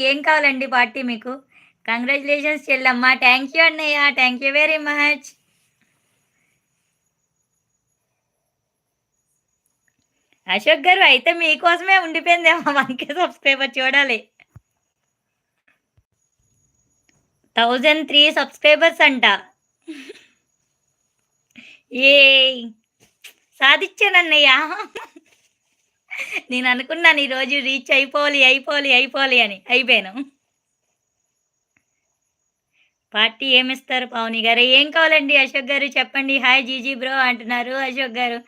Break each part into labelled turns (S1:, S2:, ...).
S1: ఏం కావాలండి పార్టీ మీకు? Congratulations Chellemma. థాంక్ యూ అన్నయ్య. Thank you very much. Ashok garu అయితే మీకోసమే ఉండిపోయిందేమో 1,000 సబ్స్క్రైబర్ చూడాలి. 1003 సబ్స్క్రైబర్స్ అంట. ఏయ్! సాధిచ్చానన్నయ్య. నేననుకున్నాను ఈరోజు రీచ్ అయిపోవాలి అని. అయిపోయాను. పార్టీ ఏమిస్తారు పావని గారు? ఏం కావాలండి అశోక్ గారు చెప్పండి. హాయ్ జీజీ బ్రో అంటున్నారు అశోక్ గారు.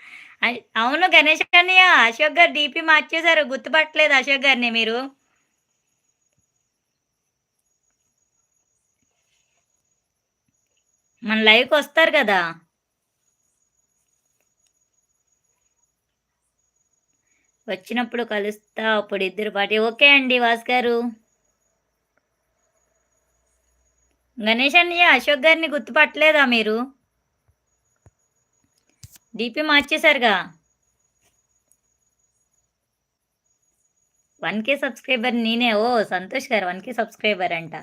S1: అవును గణేష్ అన్నయ్య అశోక్ గారు డీపీ మార్చేసారు. గుర్తుపట్టలేదు అశోక్ గారిని మీరు. మన లైవ్‌కొస్తారు గదా! వచ్చినప్పుడు కలుస్తా అప్పుడు ఇద్దరు పార్టీ. ఓకే అండి వాసు గారు. గణేష్ అన్నయ్య అశోక్ గారిని గుర్తుపట్టలేదా మీరు? డీపీ మార్చేసారుగా. 1,000 సబ్స్క్రైబర్ నేనే. ఓహ్! సంతోష్ గారు 1,000 సబ్స్క్రైబర్ అంట.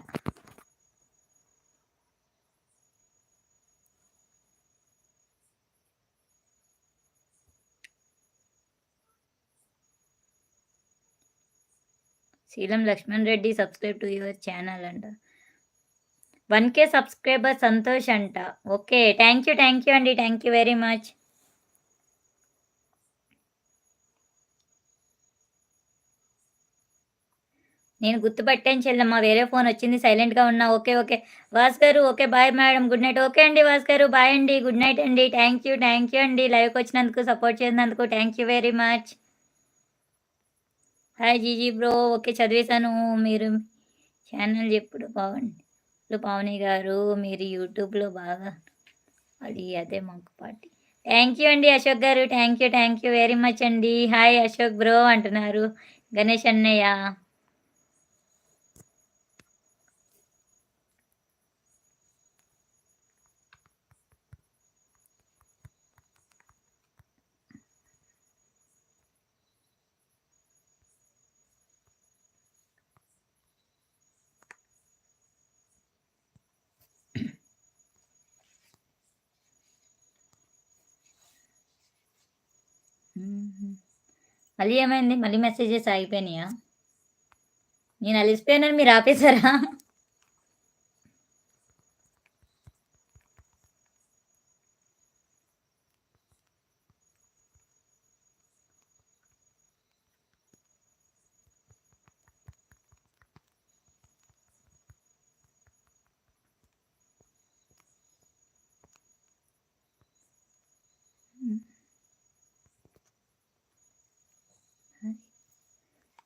S1: Seelam Laxman Reddy subscribe to your channel అంట. 1,000 సబ్స్క్రైబర్ సంతోష్ అంట. ఓకే. థాంక్ యూ అండి. Thank you very much. నేను గుర్తుపట్టాను చెల్లెమ్మ. వేరే ఫోన్ వచ్చింది సైలెంట్‌గా ఉన్నా. ఓకే. ఓకే. వాసు గారు okay. Bye madam. Good night. Okay అండి వాసు గారు. బాయ్ అండి. గుడ్ నైట్ అండి. థాంక్ యూ అండి. లైవ్‌కొచ్చినందుకు, సపోర్ట్ చేసినందుకు thank you very much. Hi GG bro. Okay. చదివేశాను. మీరు ఛానల్ ఎప్పుడు పావని గారు మీరు యూట్యూబ్‌లో బాగా అదే మాకు పార్టీ. థాంక్ యూ అండి Ashok garu. Thank you very much అండి. హాయ్ అశోక్ బ్రో అంటున్నారు. గణేష్ అన్నయ్య. మళ్ళీ ఏమైంది? మళ్ళీ మెసేజెస్ ఆగిపోయినాయా? నేను అలిసిపోయానని మీరు ఆపేసారా?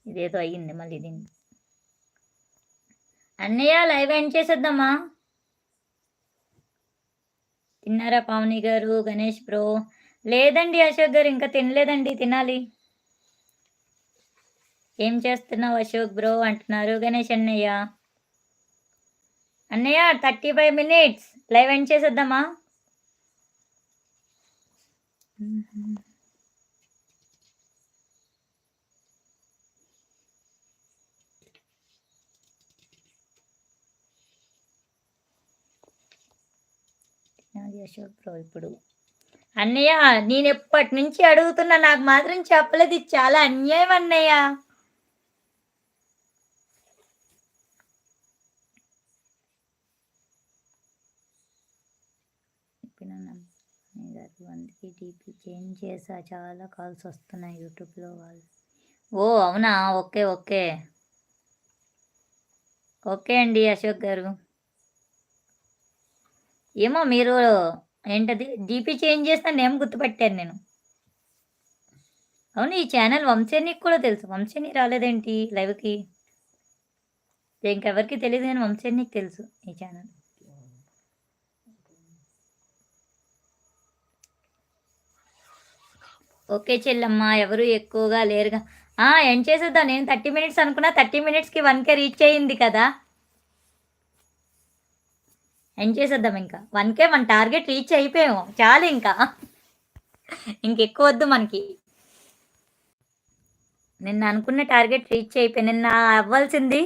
S1: ఇదేదో అయ్యింది మళ్ళీ దీన్ని. అన్నయ్య లైవ్ ఎండ్ చేసేద్దామా? తిన్నారా పావని గారు? గణేష్ బ్రో? లేదండి అశోక్ గారు ఇంకా తినలేదండి. తినాలి. ఏం చేస్తున్నావు అశోక్ బ్రో అంటున్నారు గణేష్ అన్నయ్య. అన్నయ్య 35 మినిట్స్ లైవ్ ఎండ్ చేసేద్దామా? అశోక్ బ్రో ఇప్పుడు అన్నయ్య నేను ఎప్పటి నుంచి అడుగుతున్నా నాకు మాత్రం చెప్పలేదు. ఇది చాలా అన్యాయం అన్నయ్య. అందుకే డీపీ చేంజ్ చేసా. చాలా కాల్స్ వస్తున్నాయి యూట్యూబ్లో వాళ్ళు. ఓ అవునా? ఓకే ఓకే ఓకే అండి అశోక్ గారు. ఏమో మీరు ఏంటది డీపీ చేంజ్ చేసిన నేమ్ గుర్తుపట్టాను నేను. అవును ఈ ఛానల్ వంశీనికి కూడా తెలుసు. వంశీని రాలేదేంటి లైవ్‌కి? ఇంకెవరికీ తెలీదు గానీ వంశీనికి తెలుసు ఈ ఛానల్. ఓకే చెల్లమ్మ. ఎవరు ఎక్కువగా లేరుగా. ఎండ్ చేసేద్దాం. నేను 30 మినిట్స్ అనుకున్నా. 30 మినిట్స్‌కి 1,000 రీచ్ అయింది కదా! ఎండ్ చేసేద్దాం ఇంకా. 1,000 మన టార్గెట్ రీచ్ అయిపోయాము. చాలు ఇంకా. ఇంకెక్కువ వద్దు మనకి. నిన్న అనుకున్న టార్గెట్ రీచ్ అయిపోయి నిన్న అవ్వాల్సింది